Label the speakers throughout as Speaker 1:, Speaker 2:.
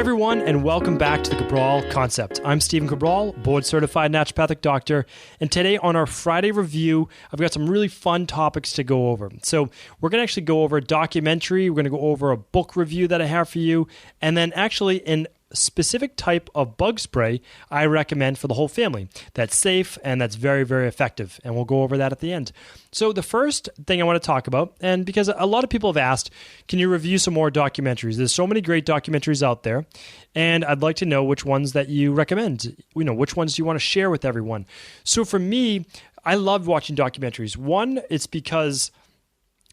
Speaker 1: everyone, and welcome back to the Cabral Concept. I'm Stephen Cabral, board-certified naturopathic doctor, and today on our Friday review, I've got some really fun topics to go over. So we're going to actually go over a documentary, we're going to go over a book review that I have for you, and then actually an specific type of bug spray I recommend for the whole family that's safe and that's very, very effective. And we'll go over that at the end. So the first thing I want to talk about, and because a lot of people have asked, can you review some more documentaries? There's so many great documentaries out there, and I'd like to know which ones that you recommend. Which ones do you want to share with everyone? So for me, I love watching documentaries. One, it's because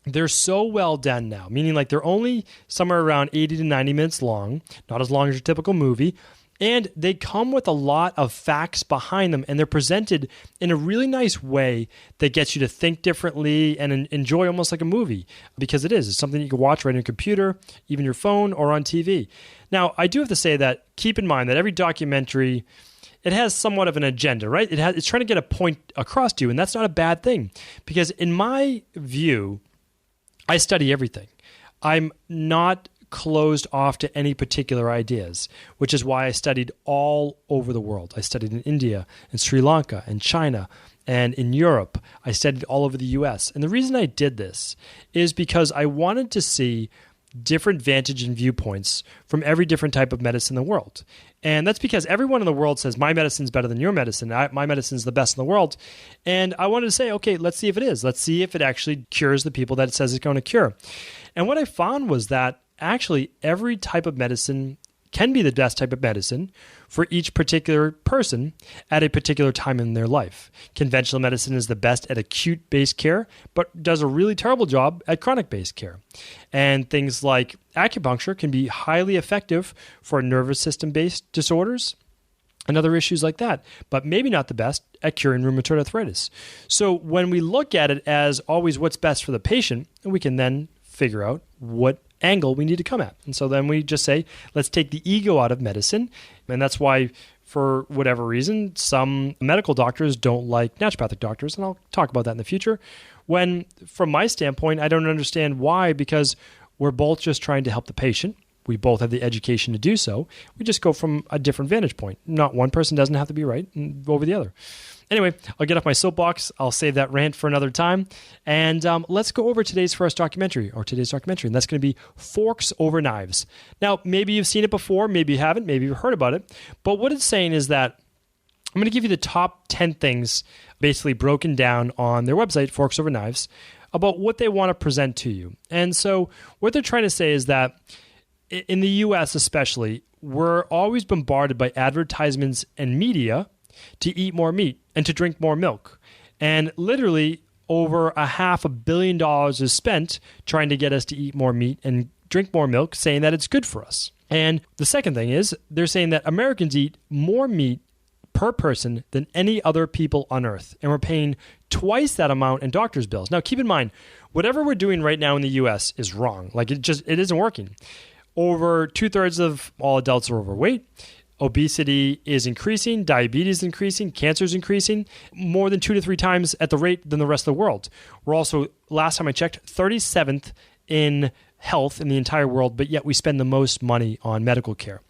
Speaker 1: they're so well done now, meaning like they're only somewhere around 80 to 90 minutes long, not as long as your typical movie, and they come with a lot of facts behind them, and they're presented in a really nice way that gets you to think differently and enjoy almost like a movie, because it is. It's something you can watch right on your computer, even your phone, or on TV. Now, I do have to say that keep in mind that every documentary, it has somewhat of an agenda, right? It's trying to get a point across to you, and that's not a bad thing, because in my view, I study everything. I'm not closed off to any particular ideas, which is why I studied all over the world. I studied in India, in Sri Lanka, in China, and in Europe. I studied all over the US. And the reason I did this is because I wanted to see different vantage and viewpoints from every different type of medicine in the world. And that's because everyone in the world says, my medicine's better than your medicine. My medicine's the best in the world. And I wanted to say, okay, let's see if it is. Let's see if it actually cures the people that it says it's going to cure. And what I found was that actually every type of medicine can be the best type of medicine for each particular person at a particular time in their life. Conventional medicine is the best at acute-based care, but does a really terrible job at chronic-based care. And things like acupuncture can be highly effective for nervous system-based disorders and other issues like that, but maybe not the best at curing rheumatoid arthritis. So when we look at it as always what's best for the patient, we can then figure out what angle we need to come at. And so then we just say, let's take the ego out of medicine. And that's why, for whatever reason, some medical doctors don't like naturopathic doctors. And I'll talk about that in the future. When, from my standpoint, I don't understand why, because we're both just trying to help the patient. We both have the education to do so. We just go from a different vantage point. Not one person doesn't have to be right over the other. Anyway, I'll get off my soapbox. I'll save that rant for another time. And let's go over today's documentary, and that's going to be Forks Over Knives. Now, maybe you've seen it before, maybe you haven't, maybe you've heard about it. But what it's saying is that I'm going to give you the top 10 things basically broken down on their website, Forks Over Knives, about what they want to present to you. And so what they're trying to say is that in the US especially, we're always bombarded by advertisements and media to eat more meat and to drink more milk. And literally over $500 million is spent trying to get us to eat more meat and drink more milk, saying that it's good for us. And the second thing is they're saying that Americans eat more meat per person than any other people on earth. And we're paying twice that amount in doctor's bills. Now, keep in mind, whatever we're doing right now in the US is wrong. Like it isn't working. Over 2/3 of all adults are overweight. Obesity is increasing, diabetes is increasing, cancer is increasing more than 2 to 3 times at the rate than the rest of the world. We're also, last time I checked, 37th in health in the entire world, but yet we spend the most money on medical care.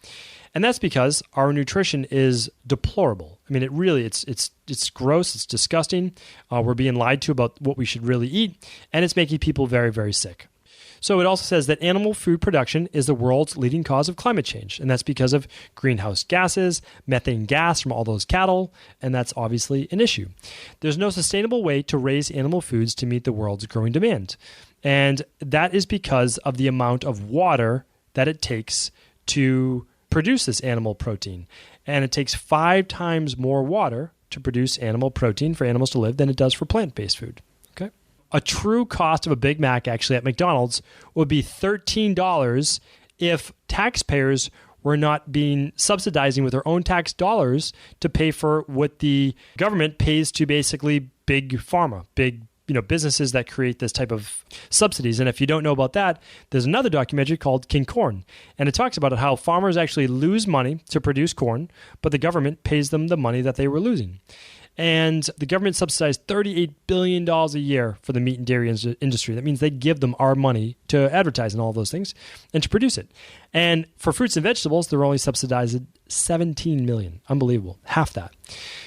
Speaker 1: And that's because our nutrition is deplorable. I mean, it's gross, it's disgusting. We're being lied to about what we should really eat, and it's making people very, very sick. So it also says that animal food production is the world's leading cause of climate change, and that's because of greenhouse gases, methane gas from all those cattle, and that's obviously an issue. There's no sustainable way to raise animal foods to meet the world's growing demand, and that is because of the amount of water that it takes to produce this animal protein, and it takes 5 times more water to produce animal protein for animals to live than it does for plant-based food. A true cost of a Big Mac actually at McDonald's would be $13 if taxpayers were not being subsidizing with their own tax dollars to pay for what the government pays to basically big pharma, big businesses that create this type of subsidies. And if you don't know about that, there's another documentary called King Corn. And it talks about how farmers actually lose money to produce corn, but the government pays them the money that they were losing. And the government subsidized $38 billion a year for the meat and dairy industry. That means they give them our money to advertise and all those things and to produce it. And for fruits and vegetables, they're only subsidized at $17 million. Unbelievable. Half that.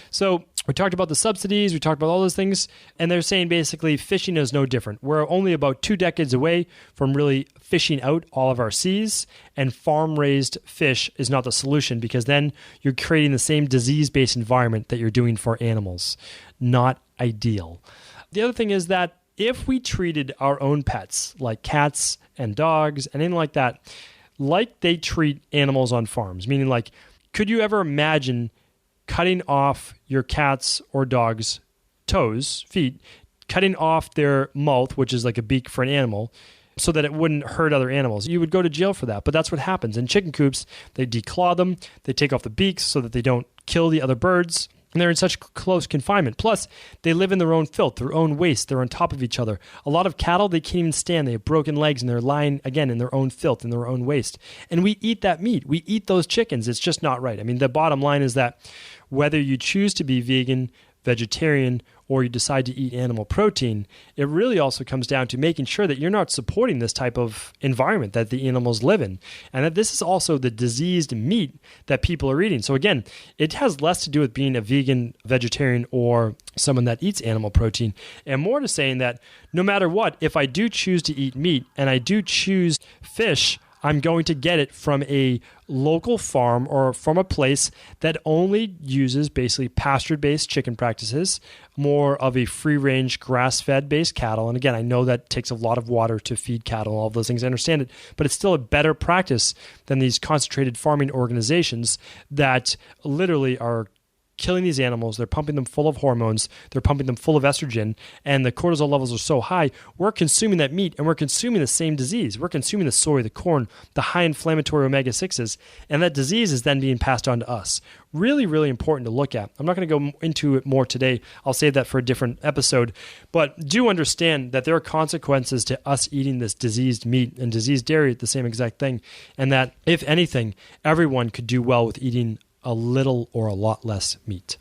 Speaker 1: So we talked about the subsidies, we talked about all those things, and they're saying basically fishing is no different. We're only about 2 decades away from really fishing out all of our seas, and farm-raised fish is not the solution because then you're creating the same disease-based environment that you're doing for animals. Not ideal. The other thing is that if we treated our own pets, like cats and dogs and anything like that, like they treat animals on farms, meaning like, could you ever imagine cutting off your cat's or dog's toes, feet, cutting off their mouth, which is like a beak for an animal, so that it wouldn't hurt other animals? You would go to jail for that, but that's what happens. In chicken coops, they declaw them, they take off the beaks so that they don't kill the other birds, and they're in such close confinement. Plus, they live in their own filth, their own waste. They're on top of each other. A lot of cattle, they can't even stand. They have broken legs, and they're lying, again, in their own filth, in their own waste. And we eat that meat. We eat those chickens. It's just not right. I mean, the bottom line is that whether you choose to be vegan, vegetarian, or you decide to eat animal protein, it really also comes down to making sure that you're not supporting this type of environment that the animals live in, and that this is also the diseased meat that people are eating. So again, it has less to do with being a vegan, vegetarian, or someone that eats animal protein, and more to saying that no matter what, if I do choose to eat meat and I do choose fish, I'm going to get it from a local farm or from a place that only uses basically pasture-based chicken practices, more of a free-range grass-fed based cattle. And again, I know that takes a lot of water to feed cattle, all of those things, I understand it, but it's still a better practice than these concentrated farming organizations that literally are killing these animals. They're pumping them full of hormones. They're pumping them full of estrogen, and the cortisol levels are so high. We're consuming that meat, and we're consuming the same disease. We're consuming the soy, the corn, the high inflammatory omega-6s, and that disease is then being passed on to us. Really, really important to look at. I'm not going to go into it more today. I'll save that for a different episode, but do understand that there are consequences to us eating this diseased meat and diseased dairy, the same exact thing, and that, if anything, everyone could do well with eating a little or a lot less meat.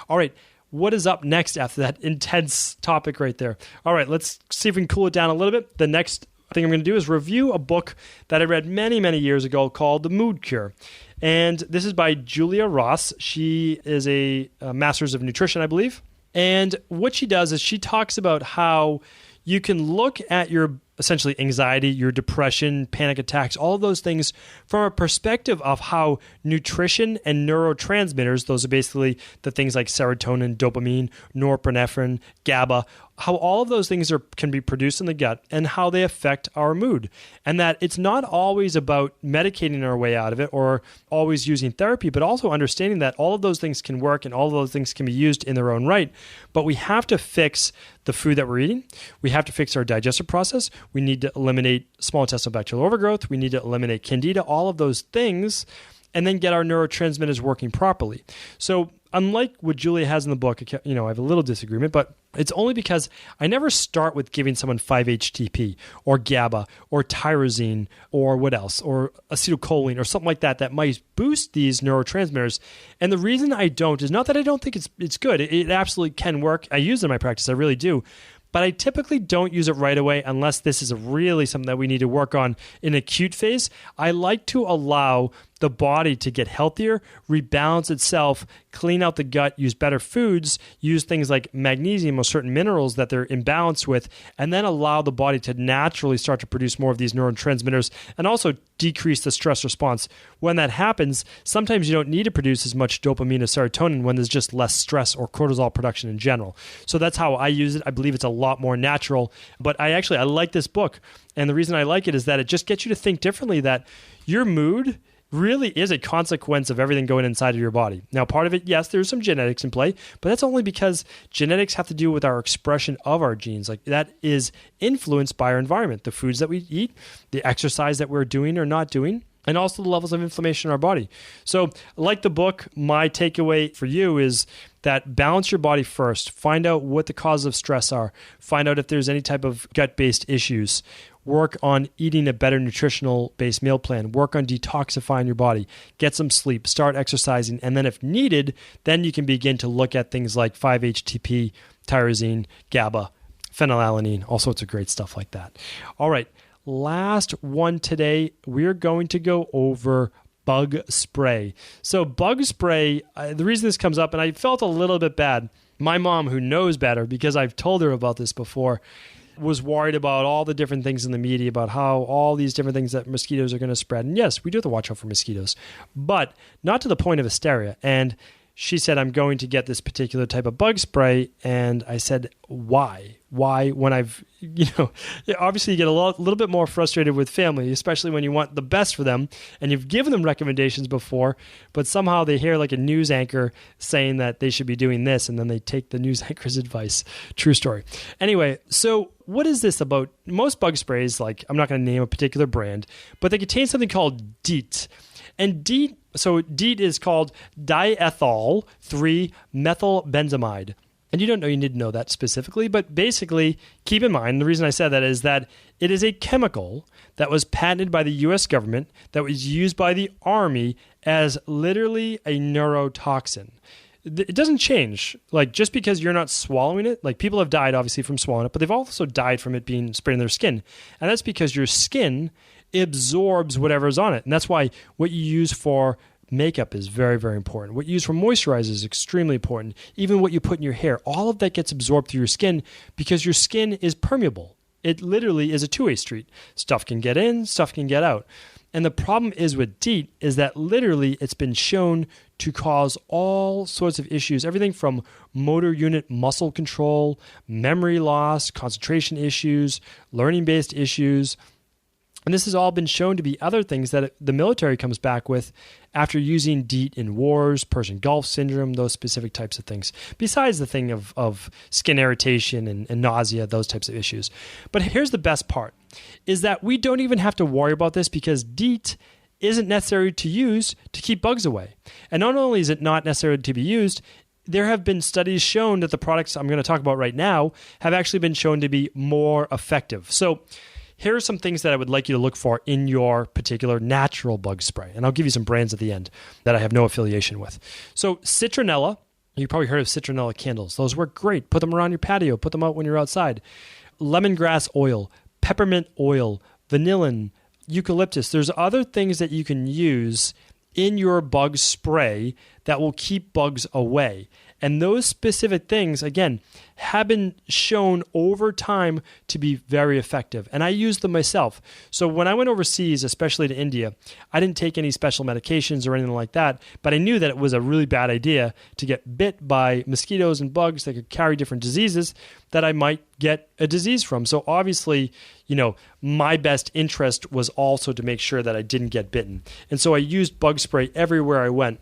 Speaker 1: All right, what is up next after that intense topic right there? All right, let's see if we can cool it down a little bit. The next thing I'm going to do is review a book that I read many, many years ago called The Mood Cure. And this is by Julia Ross. She is a master's of nutrition, I believe. And what she does is she talks about how you can look at your essentially anxiety, your depression, panic attacks, all of those things from a perspective of how nutrition and neurotransmitters, those are basically the things like serotonin, dopamine, norepinephrine, GABA, how all of those things can be produced in the gut and how they affect our mood. And that it's not always about medicating our way out of it or always using therapy, but also understanding that all of those things can work and all of those things can be used in their own right. But we have to fix the food that we're eating. We have to fix our digestive process. We need to eliminate small intestinal bacterial overgrowth. We need to eliminate candida, all of those things, and then get our neurotransmitters working properly. So unlike what Julia has in the book, I have a little disagreement, but it's only because I never start with giving someone 5-HTP or GABA or tyrosine or what else, or acetylcholine or something like that that might boost these neurotransmitters. And the reason I don't is not that I don't think it's good. It absolutely can work. I use it in my practice. I really do. But I typically don't use it right away unless this is really something that we need to work on in acute phase. I like to allow the body to get healthier, rebalance itself, clean out the gut, use better foods, use things like magnesium or certain minerals that they're imbalanced with, and then allow the body to naturally start to produce more of these neurotransmitters and also decrease the stress response. When that happens, sometimes you don't need to produce as much dopamine or serotonin when there's just less stress or cortisol production in general. So that's how I use it. I believe it's a lot more natural, but I like this book. And the reason I like it is that it just gets you to think differently, that your mood really is a consequence of everything going inside of your body. Now, part of it, yes, there's some genetics in play, but that's only because genetics have to do with our expression of our genes. Like that is influenced by our environment, the foods that we eat, the exercise that we're doing or not doing, and also the levels of inflammation in our body. So like the book, my takeaway for you is that balance your body first. Find out what the causes of stress are. Find out if there's any type of gut-based issues. work on eating a better nutritional-based meal plan, work on detoxifying your body, get some sleep, start exercising, and then if needed, then you can begin to look at things like 5-HTP, tyrosine, GABA, phenylalanine, all sorts of great stuff like that. All right, last one today, we're going to go over bug spray. So bug spray, the reason this comes up, and I felt a little bit bad, my mom, who knows better because I've told her about this before, was worried about all the different things in the media about how all these different things that mosquitoes are going to spread. And yes, we do have to watch out for mosquitoes, but not to the point of hysteria. And she said, I'm going to get this particular type of bug spray. And I said, why? Why? When I've, obviously you get a little bit more frustrated with family, especially when you want the best for them and you've given them recommendations before, but somehow they hear like a news anchor saying that they should be doing this and then they take the news anchor's advice. True story. Anyway, so what is this about? Most bug sprays, like I'm not going to name a particular brand, but they contain something called DEET. And DEET is called diethyl 3-methylbenzamide. And you don't know, you need to know that specifically, but basically, keep in mind, the reason I said that is that it is a chemical that was patented by the US government that was used by the Army as literally a neurotoxin. It doesn't change, like just because you're not swallowing it, like people have died obviously from swallowing it, but they've also died from it being sprayed in their skin. And that's because your skin absorbs whatever's on it. And that's why what you use for makeup is very, very important. What you use for moisturizer is extremely important. Even what you put in your hair, all of that gets absorbed through your skin because your skin is permeable. It literally is a two-way street. Stuff can get in, stuff can get out. And the problem is with DEET is that literally it's been shown to cause all sorts of issues, everything from motor unit muscle control, memory loss, concentration issues, learning-based issues. And this has all been shown to be other things that the military comes back with after using DEET in wars, Persian Gulf syndrome, those specific types of things, besides the thing of skin irritation and nausea, those types of issues. But here's the best part, is that we don't even have to worry about this because DEET isn't necessary to use to keep bugs away. And not only is it not necessary to be used, there have been studies shown that the products I'm going to talk about right now have actually been shown to be more effective. So here are some things that I would like you to look for in your particular natural bug spray. And I'll give you some brands at the end that I have no affiliation with. So citronella, you probably heard of citronella candles. Those work great. Put them around your patio. Put them out when you're outside. Lemongrass oil, peppermint oil, vanillin, eucalyptus. There's other things that you can use in your bug spray that will keep bugs away. And those specific things, again, have been shown over time to be very effective. And I use them myself. So when I went overseas, especially to India, I didn't take any special medications or anything like that, but I knew that it was a really bad idea to get bit by mosquitoes and bugs that could carry different diseases that I might get a disease from. So obviously, my best interest was also to make sure that I didn't get bitten. And so I used bug spray everywhere I went.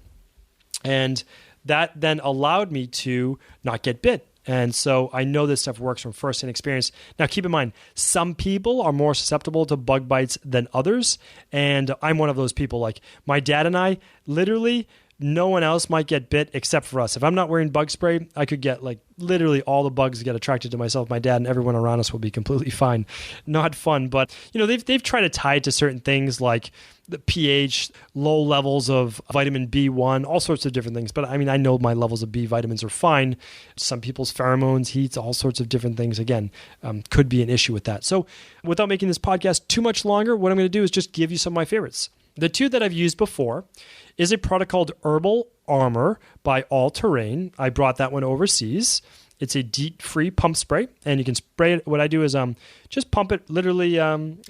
Speaker 1: And that then allowed me to not get bit. And so I know this stuff works from first-hand experience. Now, keep in mind, some people are more susceptible to bug bites than others. And I'm one of those people. Like my dad and I, literally, no one else might get bit except for us. If I'm not wearing bug spray, I could get literally all the bugs get attracted to myself, my dad, and everyone around us will be completely fine. Not fun, but they've tried to tie it to certain things like the pH, low levels of vitamin B1, all sorts of different things. But I mean, I know my levels of B vitamins are fine. Some people's pheromones, heats, all sorts of different things, again, could be an issue with that. So without making this podcast too much longer, what I'm going to do is just give you some of my favorites. The two that I've used before is a product called Herbal Armor by All Terrain. I brought that one overseas. It's a DEET-Free pump spray, and you can spray it. What I do is just pump it, literally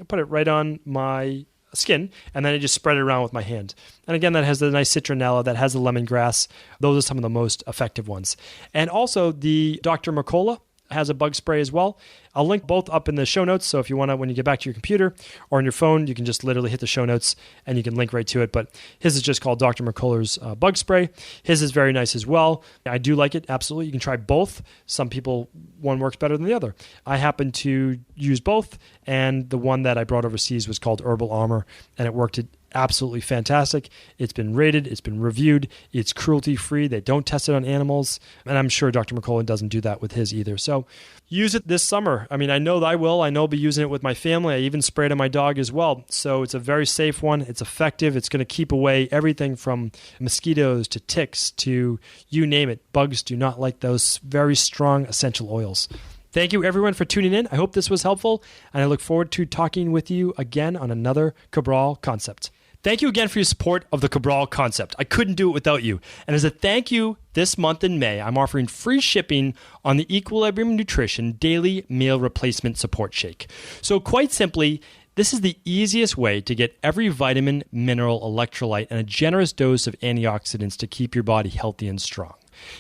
Speaker 1: put it right on my skin, and then I just spread it around with my hand. And again, that has the nice citronella, that has the lemongrass. Those are some of the most effective ones. And also the Dr. Mercola has a bug spray as well. I'll link both up in the show notes. So if you want to, when you get back to your computer or on your phone, you can just literally hit the show notes and you can link right to it. But his is just called Dr. Mercola's bug spray. His is very nice as well. I do like it. Absolutely. You can try both. Some people, one works better than the other. I happen to use both. And the one that I brought overseas was called Herbal Armor, and it worked absolutely fantastic. It's been rated, it's been reviewed, it's cruelty-free. They don't test it on animals, and I'm sure Dr. McCullough doesn't do that with his either. So use it this summer. I mean, I know that I will. I know I'll be using it with my family. I even sprayed on my dog as well. So it's a very safe one. It's effective. It's going to keep away everything from mosquitoes to ticks to you name it. Bugs do not like those very strong essential oils. Thank you, everyone, for tuning in. I hope this was helpful, and I look forward to talking with you again on another Cabral Concept. Thank you again for your support of the Cabral Concept. I couldn't do it without you. And as a thank you, this month in May, I'm offering free shipping on the Equilibrium Nutrition Daily Meal Replacement Support Shake. So quite simply, this is the easiest way to get every vitamin, mineral, electrolyte, and a generous dose of antioxidants to keep your body healthy and strong.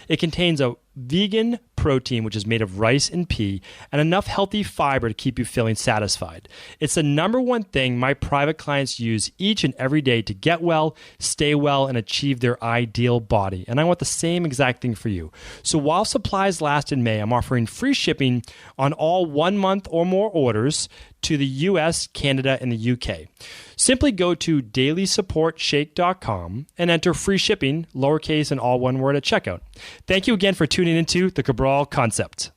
Speaker 1: It contains a vegan protein, which is made of rice and pea, and enough healthy fiber to keep you feeling satisfied. It's the number one thing my private clients use each and every day to get well, stay well, and achieve their ideal body. And I want the same exact thing for you. So while supplies last in May, I'm offering free shipping on all 1 month or more orders to the US, Canada, and the UK. Simply go to dailysupportshake.com and enter free shipping, lowercase and all one word at checkout. Thank you again for tuning into the Cabral Concept.